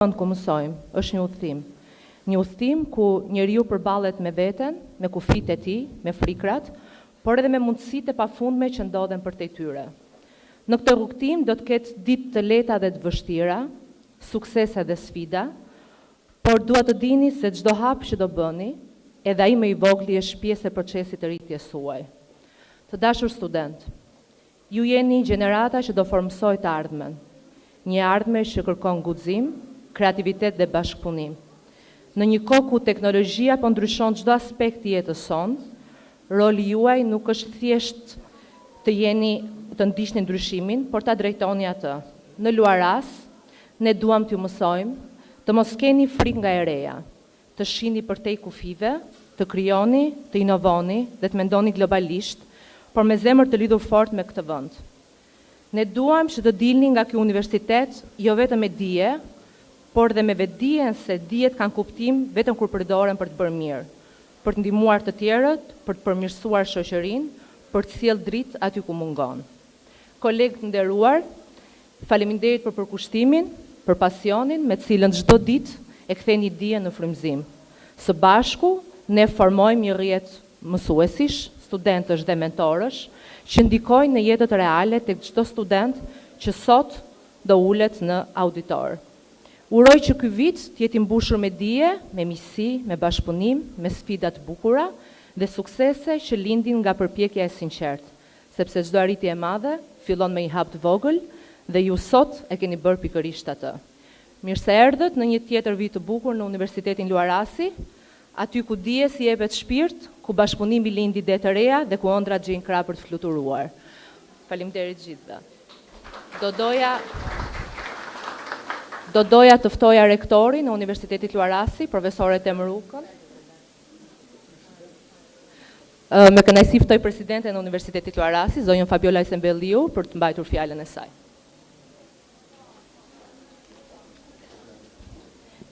ku mësojmë, është një udhëtim. Një udhëtim ku njeriu përballet me veten, me kufijtë e tij, me frikrat, por edhe me mundësitë e pafundme që ndodhen përtej tyre. Në këtë rrugtim do të ketë ditë të lehta dhe të vështira, suksese dhe sfida, por dua të dini se çdo hap që do bëni, edhe ai më i vogël është pjesë e procesit të rritjes suaj. Të dashur student, ju jeni gjenerata që do formsojë të ardhmen. Një ardhme që kërkon guxim, kreativitet dhe bashkëpunim. Në një kohë ku teknologjia po ndryshon çdo aspekt i jetës sonë, roli juaj nuk është thjesht të ndiqni ndryshimin, por ta drejtoni atë. Në luaras, ne duam t'ju mësojmë, të mos keni frikë nga e reja, të shihni përtej kufive, të krijoni, të inovoni dhe të mendoni globalisht, por me zemër të lidhur fort me këtë vend. Ne duam që të dilni nga ky universitet jo vetëm me dije, por dhe me vetdijen se dijet kanë kuptim vetëm kur përdoren për të bërë mirë, për të ndihmuar të tjerët, për të përmirësuar shoqërinë, për të sjellë dritë aty ku mungon. Kolegë të nderuar, faleminderit për përkushtimin, për pasionin me të cilën çdo ditë e ktheni dijen në frymëzim. Së bashku ne formojmë një rrjet mësuesish, studentësh dhe mentorësh që ndikojnë në jetët reale tek çdo student që sot do ulet në auditor. Uroj që ky vit të jetë i mbushur me dije, me miqësi, me bashkëpunim, me sfida të bukura dhe suksese që lindin nga përpjekja e sinqertë, sepse çdo arritje e madhe fillon me një hap të vogël dhe ju sot e keni bërë pikërisht atë. Mirë se erdhët në një tjetër vit të bukur në Universitetin Luarasi, aty ku dije si jepet shpirt, ku bashkëpunimi lindi ide të reja dhe ku ëndrat gjejnë krah për të fluturuar. Faleminderit gjithëve. Do doja të ftoja rektorin në Universitetit Luarasi, profesore Temrukën. Me kënaqësi ftoj presidenten e Universitetit Luarasi, zonjën Fabiola Isembelliu, për të mbajtur fjalën e saj.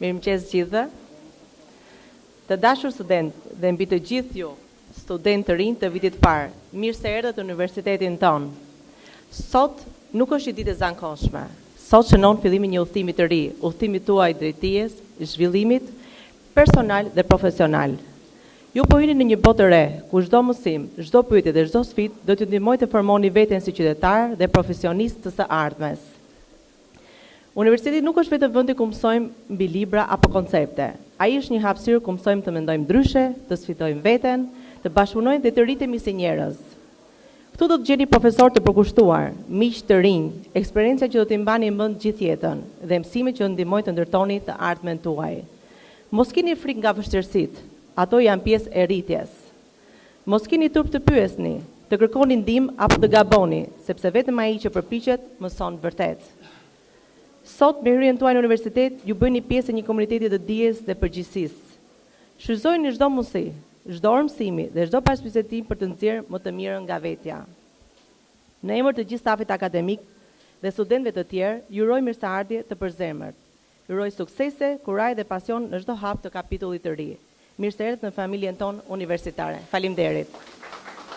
Mirëmëngjes gjithëve. Të dashur student dhe mbi të gjithë ju, student të rinj të vitit parë, mirë se erdhët në universitetin tonë. Sot nuk është një ditë e zakonshme. Sot shënon fillimin një udhëtimi të ri, udhëtimi tuaj drejt dijes, zhvillimit personal dhe profesional. Ju po hyni në një botë të re, ku çdo mësim, çdo pyetje dhe çdo sfidë do t'ju ndihmojë të formoni veten si qytetar dhe profesionist të së ardhmes. Universiteti nuk është vetëm vendi ku mësojmë mbi libra apo koncepte. Ai është një hapësirë ku mësojmë të mendojmë ndryshe, të sfidojmë veten, të bashkëpunojmë dhe të rritemi si njerëz. Këtu do të gjeni profesor të përkushtuar, miq të rinj, eksperjenca që do t'i mbani mend gjithë jetën dhe mësimet që do ndihmojnë të ndërtoni të ardhmen tuaj. Mos keni frikë nga vështirësitë, ato janë pjesë e rritjes. Mos keni turp të pyesni, të kërkoni ndihmë apo të gaboni, sepse vetëm ai që përpiqet mëson vërtet. Sot me hyrjen tuaj në universitet, ju bëni pjesë e një komuniteti të dijes dhe përgjegjësisë. Shfrytëzoni çdo mundësi, çdo mësimi dhe çdo pasqyrtim për të nxjerrë më të mirën nga vetja. Në emër të gjithë stafit akademik dhe studentëve të tjerë, ju uroj mirëseardhje të përzemërt. Ju uroj suksese, kuraj dhe pasion në çdo hap të kapitullit të ri. Mirë se erdhët në familjen tonë universitare. Faleminderit.